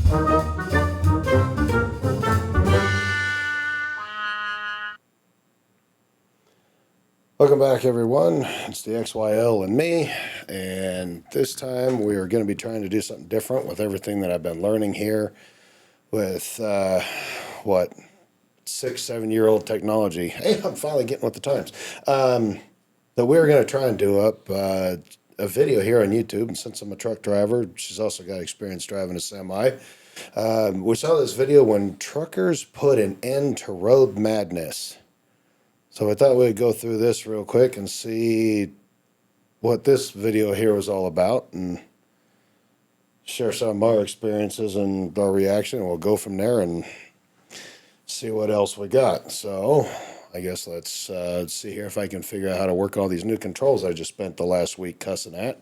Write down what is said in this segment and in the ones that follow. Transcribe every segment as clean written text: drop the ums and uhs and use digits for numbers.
Welcome back, everyone. It's the XYL and me, and this time we are going to be trying to do something different with everything that I've been learning here with, 6-7-year-old technology. Hey, I'm finally getting with the times. That we're going to try and do up a video here on YouTube, and since I'm a truck driver, she's also got experience driving a semi. We saw this video when truckers put an end to road madness. So I thought we'd go through this real quick and see what this video here was all about and share some of our experiences and our reaction. And we'll go from there and see what else we got. So I guess let's see here if I can figure out how to work all these new controls I just spent the last week cussing at.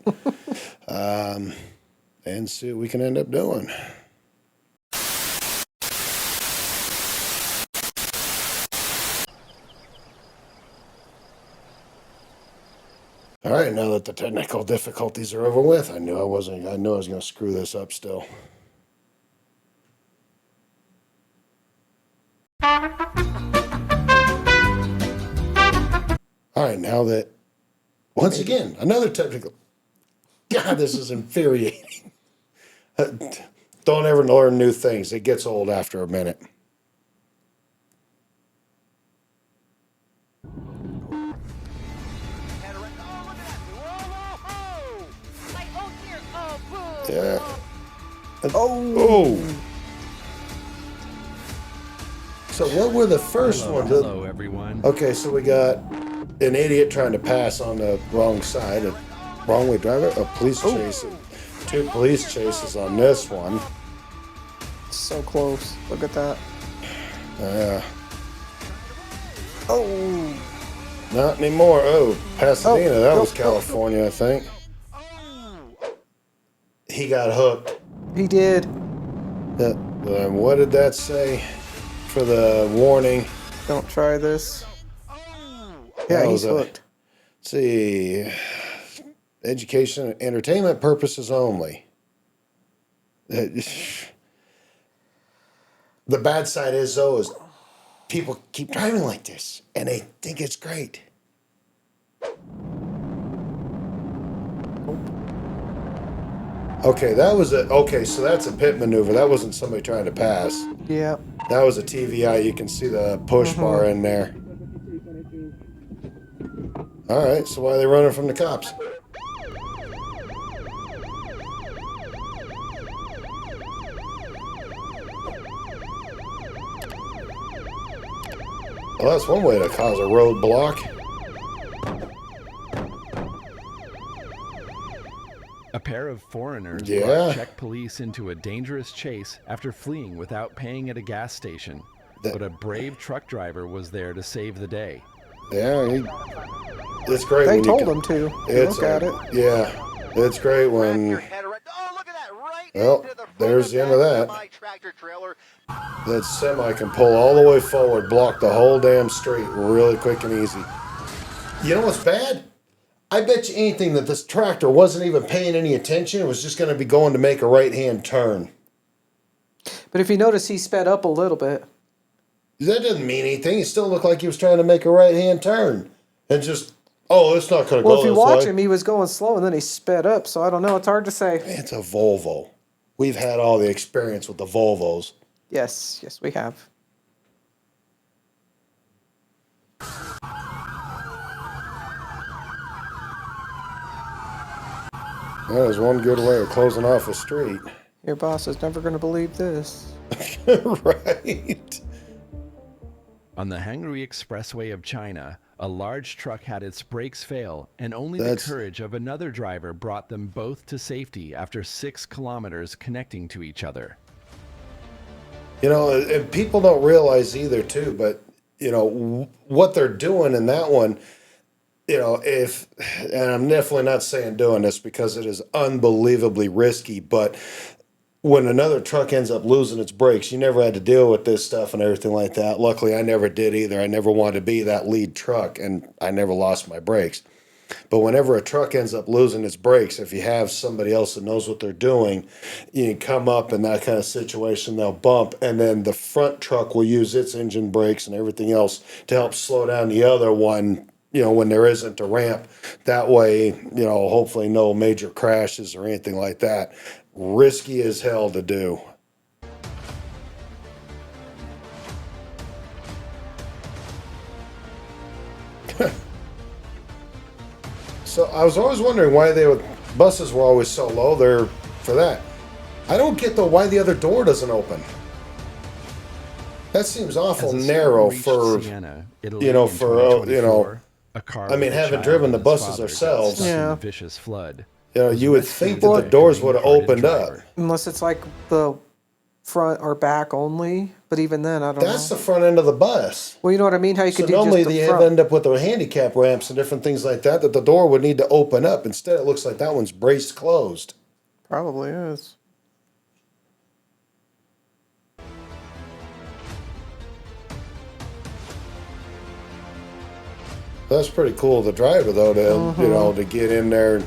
And see what we can end up doing. All right, now that the technical difficulties are over with, I knew I was going to screw this up still. All right, now that, once again, another technical, God, this is infuriating. Don't ever learn new things. It gets old after a minute. Yeah. Oh. So what were the first ones? Hello, everyone. Okay, so we got an idiot trying to pass on the wrong side, a wrong way driver, a police chase, 2 police chases on this one. So close. Look at that. Oh. Not anymore. Oh, Pasadena. Oh, that go, was California, I think. He got hooked. He did. What did that say for the warning? Don't try this. Yeah, he's hooked. Let's see. Education and entertainment purposes only. The bad side is, though, is people keep driving like this, and they think it's great. Okay, so that's a pit maneuver. That wasn't somebody trying to pass. Yeah. That was a TVI. You can see the push bar in there. All right, so why are they running from the cops? Well, that's one way to cause a roadblock. A pair of foreigners Yeah. brought Czech police into a dangerous chase after fleeing without paying at a gas station. But a brave truck driver was there to save the day. Yeah, it's great. They when told him to. Look at it. Yeah, it's great when. Well, there's the end of that. That semi can pull all the way forward, block the whole damn street really quick and easy. You know what's bad? I bet you anything that this tractor wasn't even paying any attention. It was just going to be going to make a right-hand turn. But if you notice, he sped up a little bit. That doesn't mean anything. It still looked like he was trying to make a right-hand turn. And just, it's not going to go this way. Well, if you watch him, he was going slow, and then he sped up. So I don't know. It's hard to say. It's a Volvo. We've had all the experience with the Volvos. Yes, we have. That is one good way of closing off a street. Your boss is never going to believe this. Right. On the Hungary Expressway of China, a large truck had its brakes fail, and only the courage of another driver brought them both to safety after 6 kilometers connecting to each other. You know, and people don't realize either, too, but, you know, what they're doing in that one, you know, and I'm definitely not saying doing this because it is unbelievably risky, but when another truck ends up losing its brakes, you never had to deal with this stuff and everything like that. Luckily, I never did either. I never wanted to be that lead truck, and I never lost my brakes. But whenever a truck ends up losing its brakes, if you have somebody else that knows what they're doing, you can come up in that kind of situation, they'll bump, and then the front truck will use its engine brakes and everything else to help slow down the other one, when there isn't a ramp. That way, hopefully no major crashes or anything like that. Risky as hell to do. So I was always wondering why buses were always so low there for that. I don't get why the other door doesn't open. That seems awful narrow for Siena, a car. I mean, having driven the buses ourselves, in a vicious flood. You would think that the doors would have opened up. Unless it's like the front or back only, but even then, I don't know. That's the front end of the bus. Well, you know what I mean? How you could do normally just the they front. end up with the handicap ramps and different things like that the door would need to open up. Instead, it looks like that one's braced closed. Probably is. That's pretty cool. The driver though, to get in there,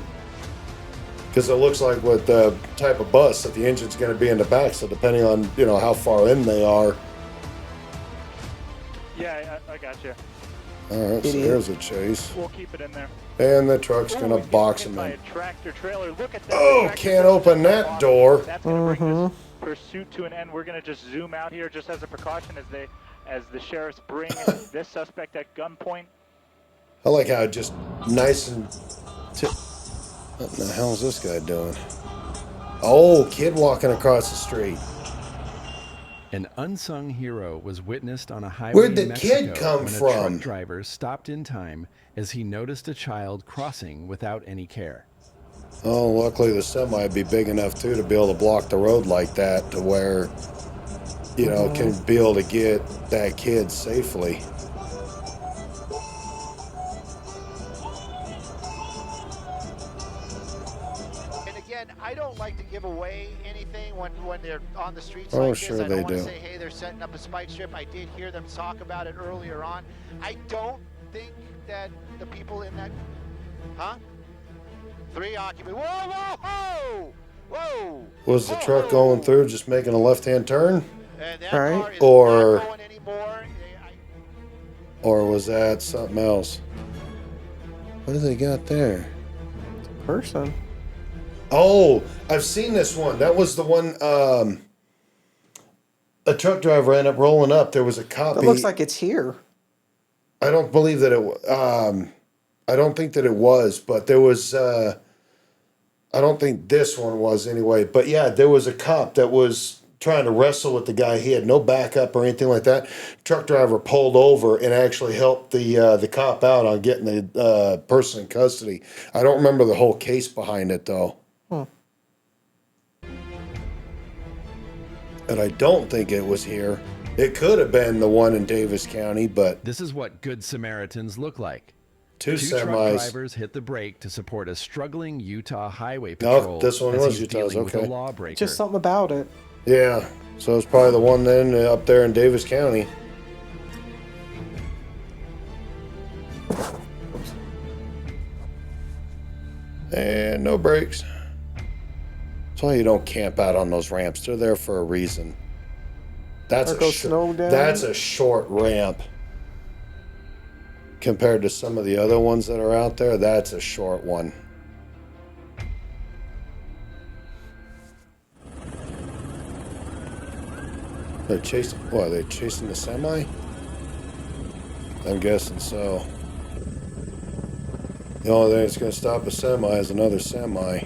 because it looks like with the type of bus that the engine's going to be in the back. So depending on how far in they are. Yeah, I got you. All right, so there's a chase. We'll keep it in there. And the truck's going to box him by in. a tractor trailer. Look at that. Oh, can't open that door. That's going to bring this pursuit to an end. We're going to just zoom out here just as a precaution as the sheriffs bring this suspect at gunpoint. I like how it just nice and... What the hell is this guy doing? Oh, kid walking across the street. An unsung hero was witnessed on a highway Where'd the in Mexico kid come when a from? truck driver stopped in time as he noticed a child crossing without any care. Oh, luckily the semi would be big enough too to be able to block the road like that to where, can be able to get that kid safely. I don't like to give away anything when they're on the streets like this. Sure I don't they want to do. say, hey, they're setting up a spike strip. I did hear them talk about it earlier on. I don't think that the people in that... Huh? 3 occupants. Whoa, whoa, whoa! Whoa! Was the truck going through just making a left-hand turn? And that Right. car is Or- not going anymore. Or was that something else? What do they got there? Person. Oh, I've seen this one. That was the one a truck driver ended up rolling up. There was a copy. It looks like it's here. I don't believe that I don't think that it was, but there was I don't think this one was anyway. But yeah, there was a cop that was trying to wrestle with the guy. He had no backup or anything like that. Truck driver pulled over and actually helped the cop out on getting the person in custody. I don't remember the whole case behind it though. And I don't think it was here. It could have been the one in Davis County, but This is what good Samaritans look like. two Truck semis. drivers hit the brake to support a struggling Utah highway patrol. this one as was he's Utah's, dealing with okay. a lawbreaker. Just something about it. Yeah, so it's probably the one then up there in Davis County. And no brakes. That's why you don't camp out on those ramps. They're there for a reason. That's Or go snow down. that's a short ramp. Compared to some of the other ones that are out there, that's a short one. They're chasing, what, are they chasing the semi? I'm guessing so. The only thing that's going to stop a semi is another semi.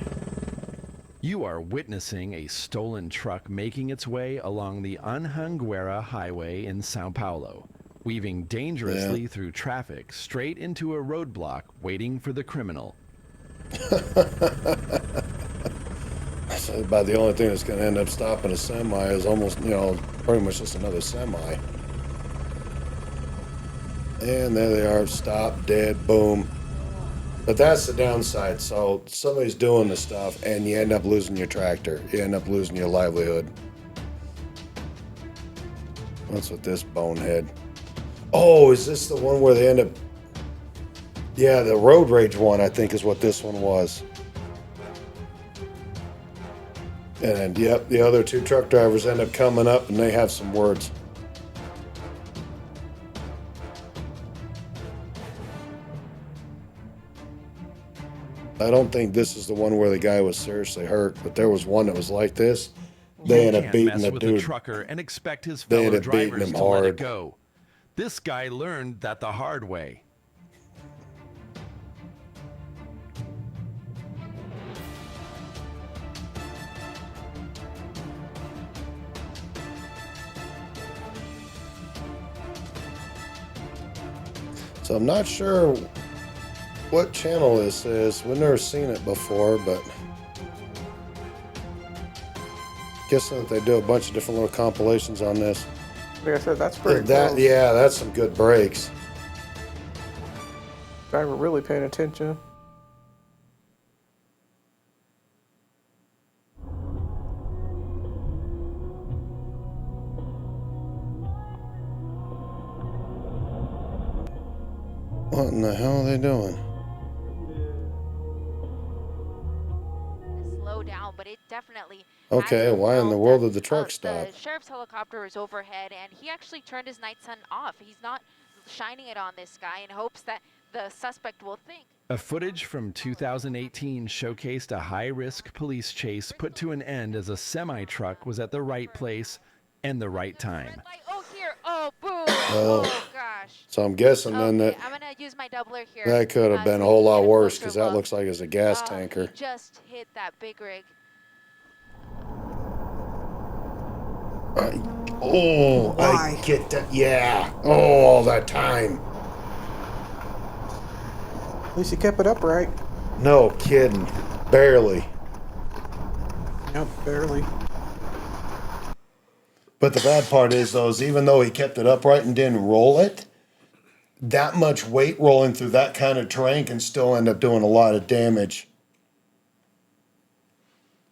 You are witnessing a stolen truck making its way along the Anhanguera Highway in Sao Paulo, weaving dangerously through traffic straight into a roadblock waiting for the criminal. So about the only thing that's going to end up stopping a semi is almost, pretty much just another semi. And there they are, stop, dead, boom. But that's the downside. So somebody's doing the stuff and you end up losing your tractor. You end up losing your livelihood. What's with this bonehead? Oh, is this the one where they end up... Yeah, the road rage one, I think, is what this one was. And yep, the other two truck drivers end up coming up and they have some words. I don't think this is the one where the guy was seriously hurt, but there was one that was like this. They ended up beating mess the with dude. a trucker and expect his They fellow ended up beating drivers him to let it hard. go. This guy learned that the hard way. So I'm not sure what channel this is. We've never seen it before, but guessing that they do a bunch of different little compilations on this. Like I said, that's pretty That close. yeah, that's some good breaks. Driver really paying attention. What in the hell are they doing? Slow down, but it definitely Okay, hasn't why in the helped. world did the truck The stop? sheriff's helicopter is overhead, and he actually turned his night sun off. He's not shining it on this guy in hopes that the suspect will think. A footage from 2018 showcased a high-risk police chase put to an end as a semi-truck was at the right place and the right time. Red light. Oh, here. Oh, boom. Oh. Oh, gosh. So I'm guessing then Okay, that I'm gonna use my doubler here. that could have been a so whole you can lot get a worse closer because that look. looks like it's a gas He tanker. just hit that big rig. Oh, Why? I get that. Yeah. Oh, all that time. At least he kept it upright. No kidding. Barely. Yep, barely. But the bad part is, though, is even though he kept it upright and didn't roll it, that much weight rolling through that kind of terrain can still end up doing a lot of damage.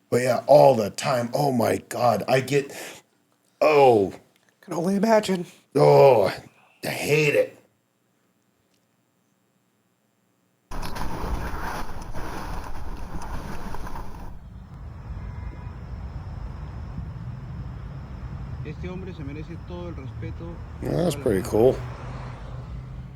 But yeah, all the time. Oh my God. Oh, Can only imagine. I hate it. Este hombre se merece todo el respeto. Well, that's pretty cool.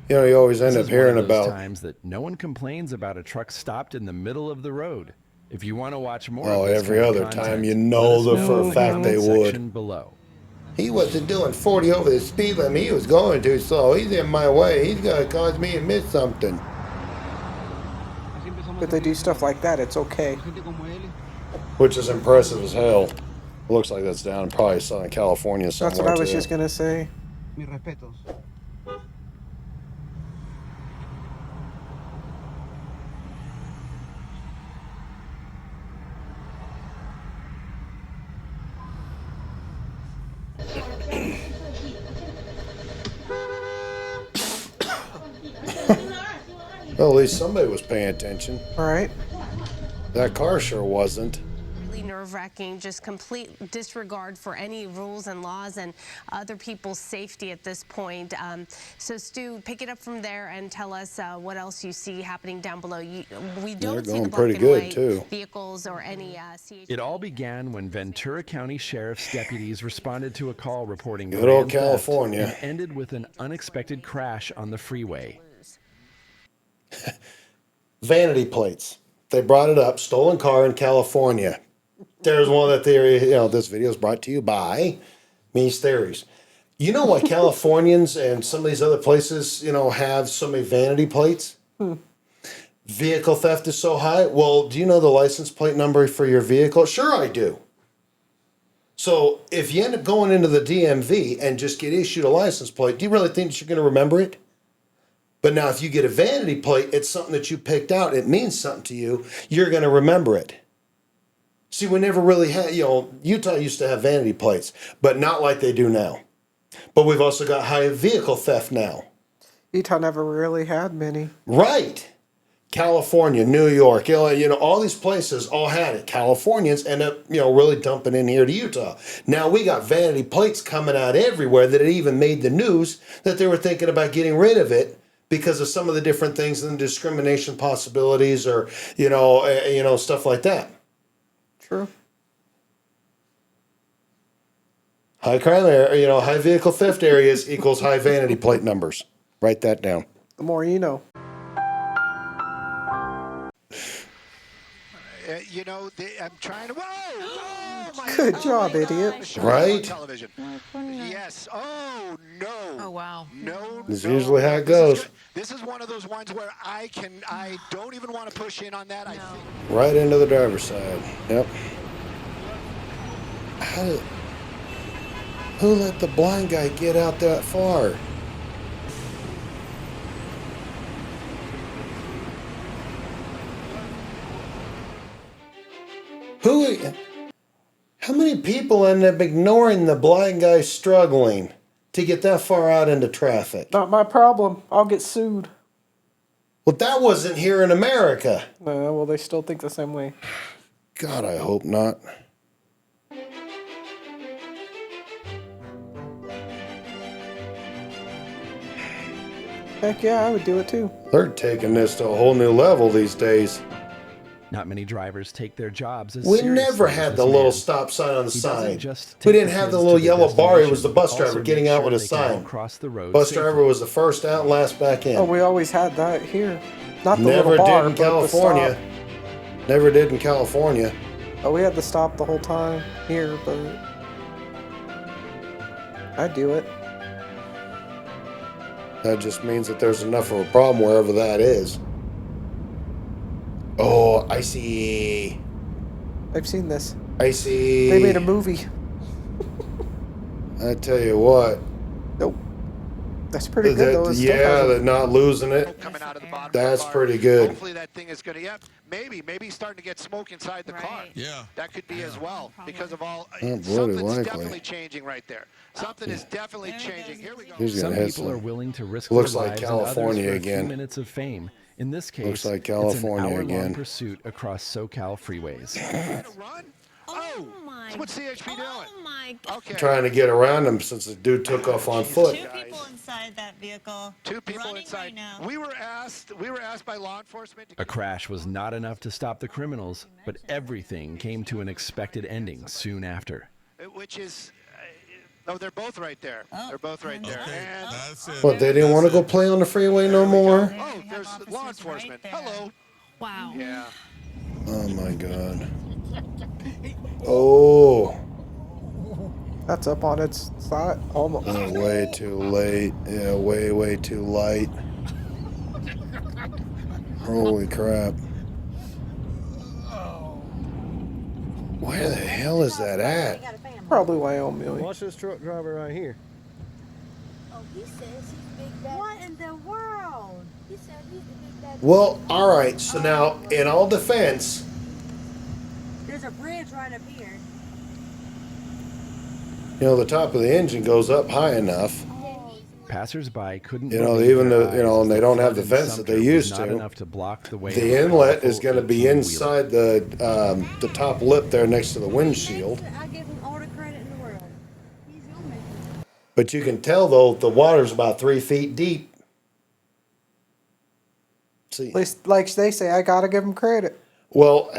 You know, you always end This up is one hearing of those about. times that no one complains about a truck stopped in the middle of the road. If you want to watch more Oh, of this every kind of other content, time you let know us that for a in the fact they comment would. section below. He wasn't doing 40 over the speed limit. He was going too slow. He's in my way. He's going to cause me to miss something. Así empezamos If a they do creer stuff like that, it's okay. que gente como él. Which is impressive as hell. Looks like that's down probably Southern California somewhere. That's what I was too. just gonna say. Mis respetos. Well, at least somebody was paying attention. All right. That car sure wasn't. Really nerve-wracking, just complete disregard for any rules and laws and other people's safety at this point. So Stu, pick it up from there and tell us what else you see happening down below. We don't see going the black pretty and good, white too. vehicles or any CH. It all began when Ventura County Sheriff's deputies responded to a call reporting Good old grand theft California. and ended with an unexpected crash on the freeway. Vanity plates. They brought it up. Stolen car in California. There's one of the theory. You know, this video is brought to you by Me's Theories. You know why Californians and some of these other places, you know, have so many vanity plates? Vehicle theft is so high. Well, do you know the license plate number for your vehicle? Sure, I do. So if you end up going into the DMV and just get issued a license plate, do you really think that you're going to remember it? But now if you get a vanity plate, it's something that you picked out. It means something to you. You're going to remember it. See, we never really had, you know, Utah used to have vanity plates, but not like they do now. But we've also got high vehicle theft now. Utah never really had many. Right. California, New York, LA, you know, all these places all had it. Californians end up, you know, really dumping in here to Utah. Now we got vanity plates coming out everywhere that it even made the news that they were thinking about getting rid of it because of some of the different things and discrimination possibilities, or stuff like that. True. High crime area, high vehicle theft areas equals high vanity plate numbers. Write that down. The more you know. I'm trying to. Whoa! Oh, my Good God. job, idiot. Right? Television. Yes. Oh no. Oh, wow. No. This is no, usually no. how it goes. This is one of those ones where I don't even want to push in on that. I think. Right into the driver's side. Yep. Who let the blind guy get out that far? How many people end up ignoring the blind guy struggling to get that far out into traffic? Not my problem. I'll get sued. Well, that wasn't here in America. Well, they still think the same way. God, I hope not. Heck yeah, I would do it too. They're taking this to a whole new level these days. Not many drivers take their jobs as We seriously never as had this the little man. stop sign on the He doesn't side. just We take didn't have kids the to little their yellow bar. It was the destination, bus also driver make getting out sure with a they can all sign. cross the road Bus safely. driver was the first out, last back in. Oh, we always had that here. Not the Never little bar, did in but the California. stop. Never did in California. Oh, we had the stop the whole time here, but I'd do it. That just means that there's enough of a problem wherever that is. Oh, I see. I've seen this. I see. They made a movie. I tell you what. Nope. That's pretty good though. They're not losing it. Coming out of the bottom That's of the car. pretty good. Hopefully that thing is going to. Yep. Maybe he's starting to get smoke inside the car. Yeah. That could be as well because of all. bloody Something's likely. definitely changing right there. Something is definitely changing. Here we go. He's Some gonna hit people are some. willing to risk Looks their like lives California and others for a again. few minutes of fame. In this case, Looks like it's California an hour-long again. pursuit across SoCal freeways. Trying to run? Oh, my. so what's CHP doing? Oh, my God. Okay. Trying to get around him since the dude took off on foot. Two People inside that vehicle. Two people running inside. right now. We were asked by law enforcement. A crash was not enough to stop the criminals, but everything came to an expected ending soon after. Which is. Oh, they're both right there. They're both right there. And, That's it. What, they didn't want to go play on the freeway no more? oh, there's law enforcement. Hello. Wow. Yeah. Oh my God. Oh. That's up on its side. Almost. Way too late. Yeah, way too light. Holy crap. Where the hell is that at? Probably Wyoming. Watch this truck driver right here. Oh, he says he's big bad. What in the world? He said he's the big bad. Well, all right. So now, in all defense, There's a bridge right up here. the top of the engine goes up high enough. Passers-by couldn't You know, believe even their though, eyes and as they don't flood have the in vents that they Sumter was used not to. enough to block the way The of a inlet is powerful going to be 18-wheeler. inside the top lip there next to the windshield. I give him all the credit in the world. He's your man. But you can tell, though, the water's about 3 feet deep. See, At least, like they say, I gotta give them credit. well,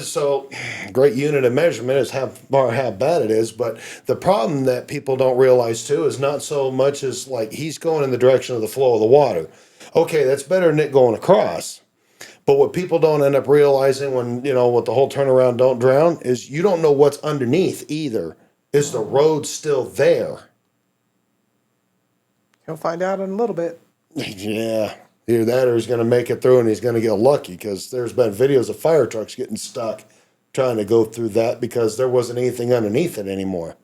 so great unit of measurement is how bad it is. But the problem that people don't realize too is not so much as like he's going in the direction of the flow of the water. Okay, that's better than it going across. But what people don't end up realizing when with the whole turnaround don't drown is you don't know what's underneath either. Is the road still there? You'll find out in a little bit. Yeah. Either that or he's going to make it through and he's going to get lucky because there's been videos of fire trucks getting stuck trying to go through that because there wasn't anything underneath it anymore.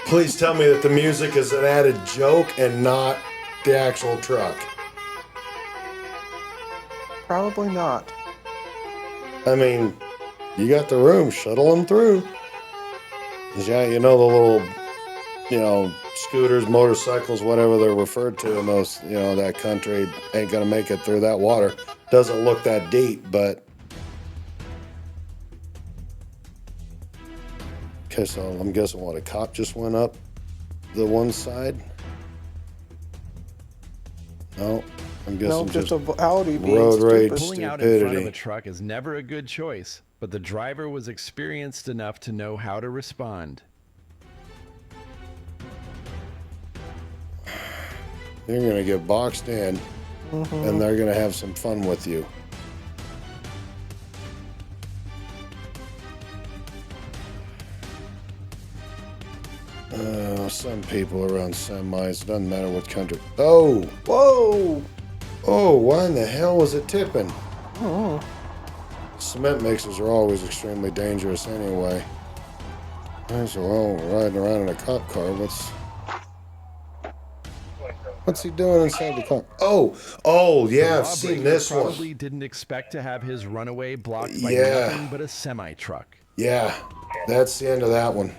Please tell me that the music is an added joke and not the actual truck. Probably not. I mean, you got the room, shuttle them through. 'Cause, yeah, the little, scooters, motorcycles, whatever they're referred to in those, that country ain't gonna make it through that water. Doesn't look that deep, but Okay, so I'm guessing what, a cop just went up the one side? No, I'm guessing No, just just a Audi being road rage stupid. Pulling out in front of stupidity. a truck is never a good choice, but the driver was experienced enough to know how to respond. You're going to get boxed in, and they're going to have some fun with you. Some people around semis, doesn't matter what country. Oh, Whoa! oh, why in the hell was it tipping? Oh, Cement mixers are always extremely dangerous anyway. So we're all riding around in a cop car. What's he doing inside the car? Oh, yeah, The I've seen lawbreaker this one. probably didn't expect to have his runaway blocked by Yeah. nothing but a semi-truck. Yeah, that's the end of that one.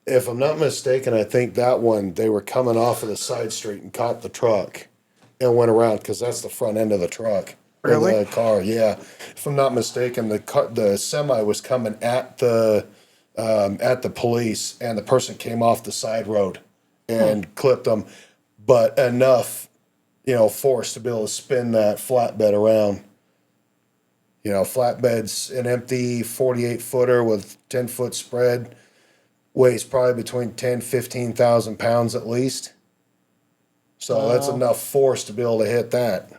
If I'm not mistaken, I think that one, they were coming off of the side street and caught the truck and went around because that's the front end of the truck. Or Really? the car, yeah. If I'm not mistaken, the semi was coming at the police, and the person came off the side road and clipped them, but enough, force to be able to spin that flatbed around. Flatbed's an empty 48 footer with 10-foot spread. Weighs probably between 10, 15,000 pounds at least. So that's enough force to be able to hit that.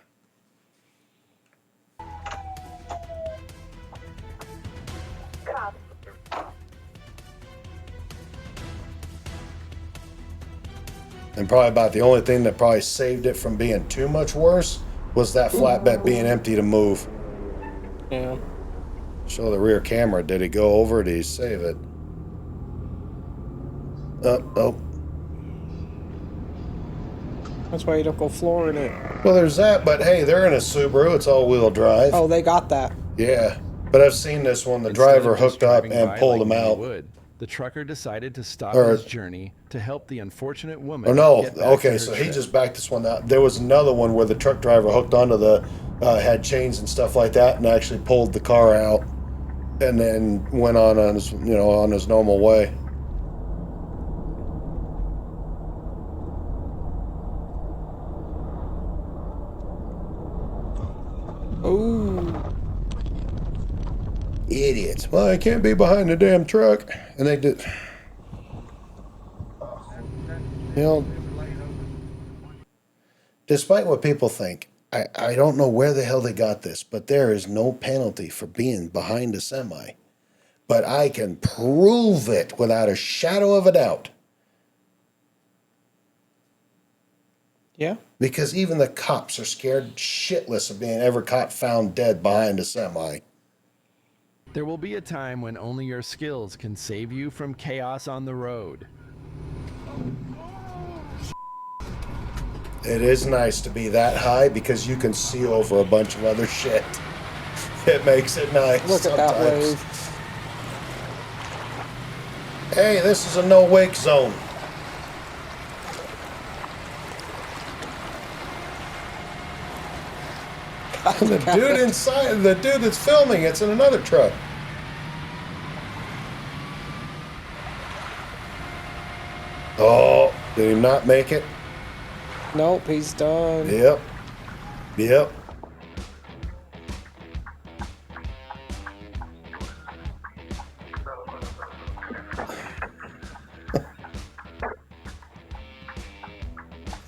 And probably about the only thing that probably saved it from being too much worse was that flatbed being empty to move. yeah. Show the rear camera. Did he go over? Did he save it? Oh. That's why you don't go flooring it. Well, there's that, but hey, they're in a Subaru. It's all-wheel drive. Oh, they got that. Yeah, but I've seen this one. The Instead driver of just hooked up driving and by pulled like him many out. would, the trucker decided to stop Or- his journey to help the unfortunate woman. Oh no! get back to Okay, her so he trip. just backed this one out. There was another one where the truck driver hooked onto the had chains and stuff like that, and actually pulled the car out, and then went on his on his normal way. Oh, Idiots! Well, I can't be behind the damn truck, and they did. Despite what people think, I don't know where the hell they got this, but there is no penalty for being behind a semi. But I can prove it without a shadow of a doubt. yeah. Because even the cops are scared shitless of being ever caught found dead behind a semi. There will be a time when only your skills can save you from chaos on the road. It is nice to be that high because you can see over a bunch of other shit. It makes it nice. Look at that sometimes. wave. Hey, this is a no-wake zone. And the dude inside, the dude that's filming, it's in another truck. Oh, did he not make it? Nope, he's done. Yep. Yep.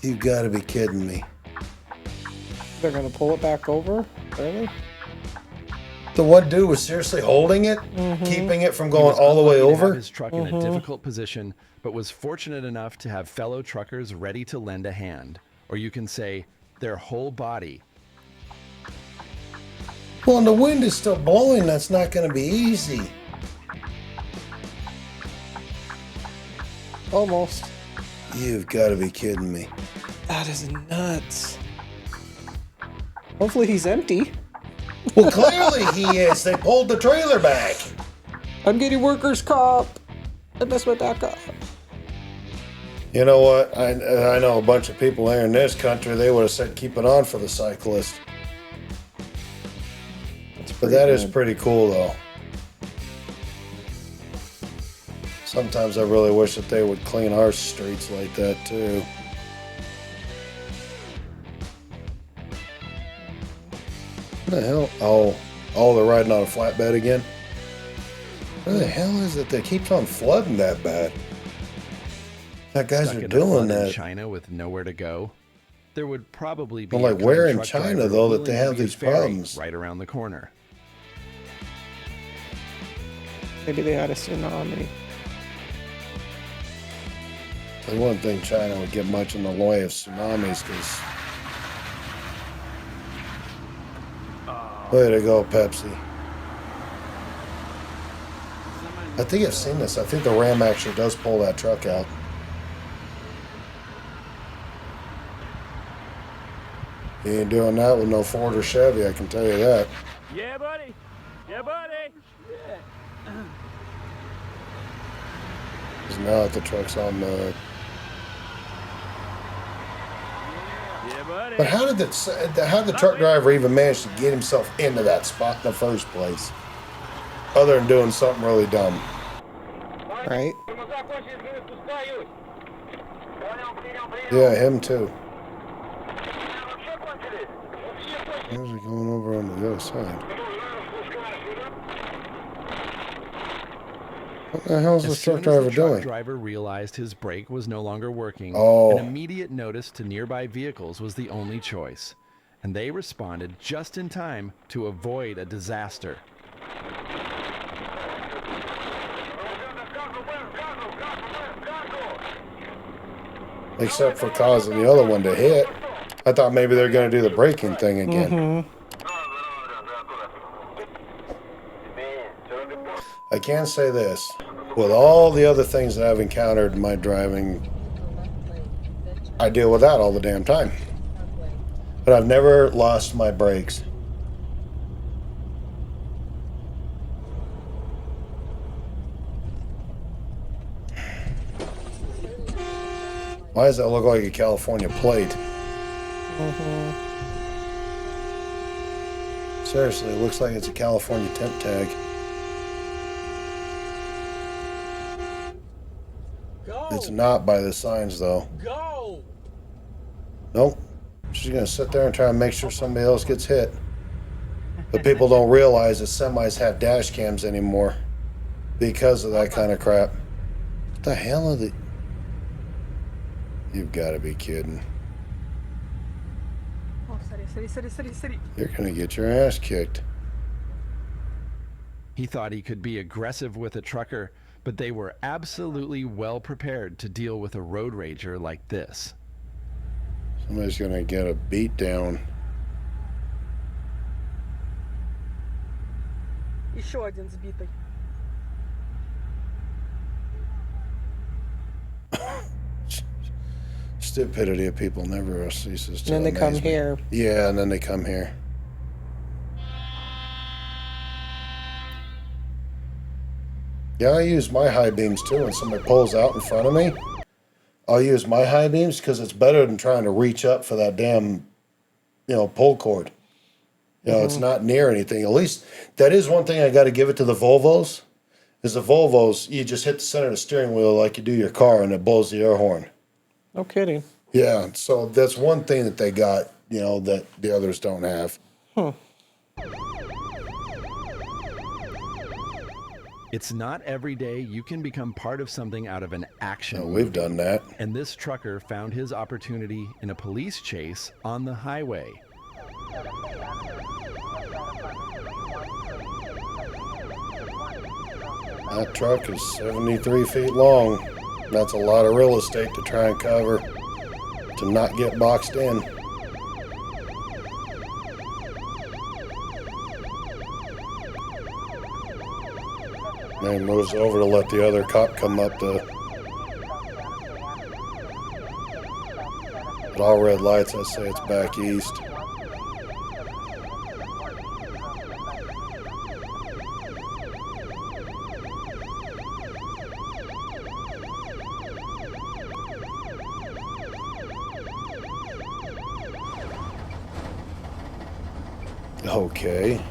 You gotta be kidding me. They're gonna pull it back over? Really? The one dude was seriously holding it, keeping it from going all the way He was unlucky to have over. his truck in a difficult position, but was fortunate enough to have fellow truckers ready to lend a hand. Or you can say, their whole body. Well, and the wind is still blowing. That's not gonna be easy. Almost. You've got to be kidding me. That is nuts. Hopefully he's empty. Well, clearly he is. They pulled the trailer back. I'm getting workers' comp. I messed my back up. You know what? I know a bunch of people here in this country, they would have said keep it on for the cyclist. It's But that is pretty cool, though. Sometimes I really wish that they would clean our streets like that, too. What the hell? Oh, they're riding on a flatbed again? What the hell is it that keeps on flooding that bad? That guys are doing that. In China with nowhere to go. There would probably be like where in China though that they have these problems right around the corner. Maybe they had a tsunami. I wouldn't think China would get much in the way of tsunamis because. Way to go, Pepsi. I think I've seen this. I think the Ram actually does pull that truck out. He ain't doing that with no Ford or Chevy, I can tell you that. Yeah, buddy. Yeah, buddy. Because now that the truck's on the... Yeah, buddy. But how did the truck driver even manage to get himself into that spot in the first place? Other than doing something really dumb. Right? Yeah, him too. How's he going over on the other side? What the hell is this truck driver doing? The truck driver realized his brake was no longer working. Oh. An immediate notice to nearby vehicles was the only choice. And they responded just in time to avoid a disaster. Except for causing the other one to hit. I thought maybe they're going to do the braking thing again. I can say this. With all the other things that I've encountered in my driving, I deal with that all the damn time. But I've never lost my brakes. Why does that look like a California plate? Seriously, it looks like it's a California temp tag. It's not by the signs, though. Go! Nope. She's going to sit there and try and make sure somebody else gets hit. But people don't realize that semis have dash cams anymore because of that kind of crap. What the hell are the... You've got to be kidding. You're going to get your ass kicked. He thought he could be aggressive with a trucker, but they were absolutely well prepared to deal with a road rager like this. Somebody's going to get a beat down. Еще один сбитый. Stupidity of people never ceases to And then they come amaze me. here. Yeah, and then they come here. Yeah, I use my high beams too when somebody pulls out in front of me. I'll use my high beams because it's better than trying to reach up for that damn, pull cord. It's not near anything. At least that is one thing I got to give it to the Volvos. Is the Volvos, you just hit the center of the steering wheel like you do your car and it blows the air horn. No kidding. Yeah, so that's one thing that they got, that the others don't have. It's not every day you can become part of something out of an action. Oh, we've done that. And this trucker found his opportunity in a police chase on the highway. That truck is 73 feet long. That's a lot of real estate to try and cover, to not get boxed in. Then he moves over to let the other cop come up to... At all red lights, I say it's back east. Okay.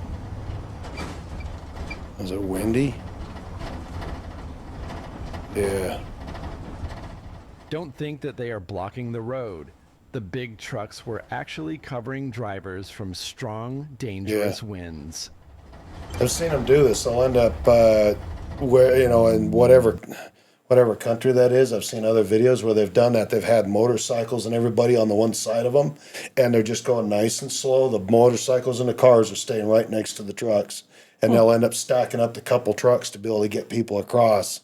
Is it windy? Yeah. Don't think that they are blocking the road. The big trucks were actually covering drivers from strong, dangerous winds. I've seen them do this. They'll end up where, you know, in whatever country that is. I've seen other videos where they've done that. They've had motorcycles and everybody on the one side of them, and they're just going nice and slow. The motorcycles and the cars are staying right next to the trucks, and they'll end up stacking up the couple trucks to be able to get people across.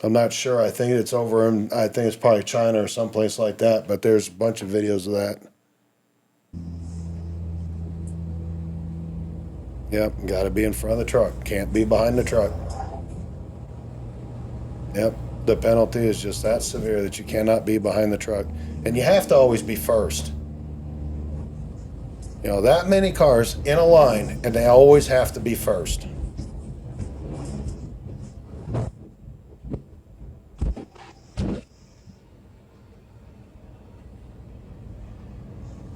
I'm not sure. I think it's over in, I think it's probably China or someplace like that, but there's a bunch of videos of that. Yep, got to be in front of the truck. Can't be behind the truck. Yep, the penalty is just that severe that you cannot be behind the truck. And you have to always be first. You know, that many cars in a line, and they always have to be first.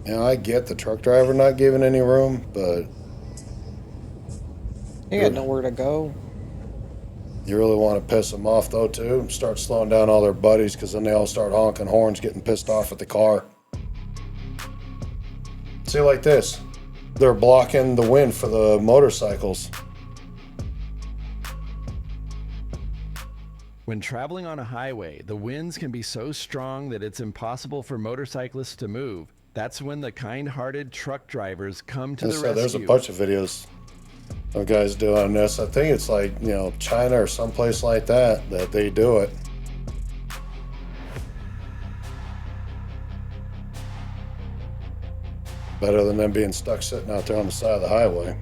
Now, I get the truck driver not giving any room, but... He had nowhere to go. You really want to piss them off, though, too? Start slowing down all their buddies, because then they all start honking horns, getting pissed off at the car. See, like this. They're blocking the wind for the motorcycles. When traveling on a highway, the winds can be so strong that it's impossible for motorcyclists to move. That's when the kind-hearted truck drivers come to the rescue. There's a bunch of videos of guys doing this. I think it's like, you know, China or someplace like that they do it. Better than them being stuck sitting out there on the side of the highway.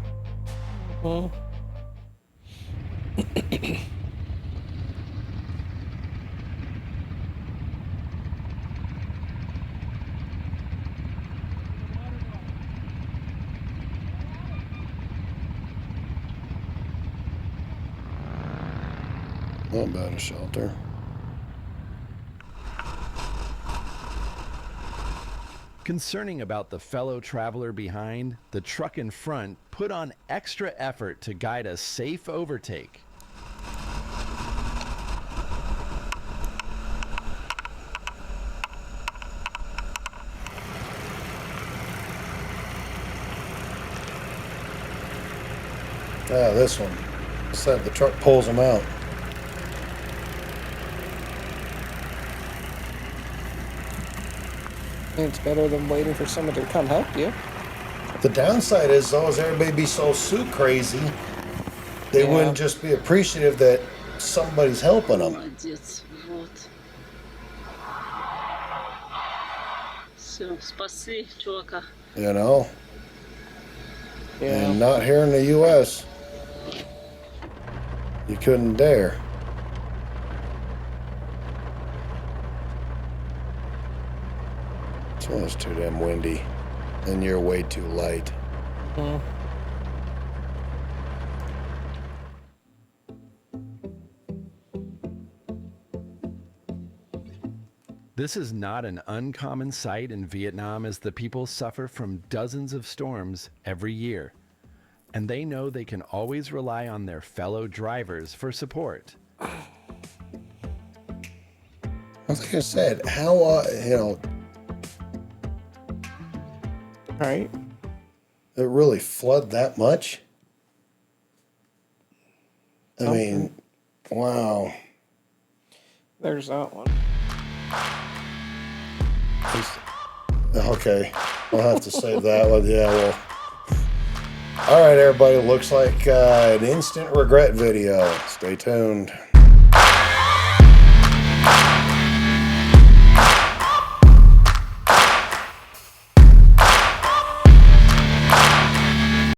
Not bad a shelter. Concerning about the fellow traveler behind, the truck in front put on extra effort to guide a safe overtake. Yeah, this one. Said the truck pulls them out. It's better than waiting for someone to come help you. The downside is, though, is everybody be so suit crazy, they wouldn't just be appreciative that somebody's helping them. You know? And not here in the U.S. You couldn't dare. Well, it's too damn windy, and you're way too light. This is not an uncommon sight in Vietnam, as the people suffer from dozens of storms every year, and they know they can always rely on their fellow drivers for support. Like I said, how, you know... Right. It really flood that much? I mean, wow. There's that one. Okay, I'll have to save that one. Yeah, well. All right, everybody. Looks like an instant regret video. Stay tuned.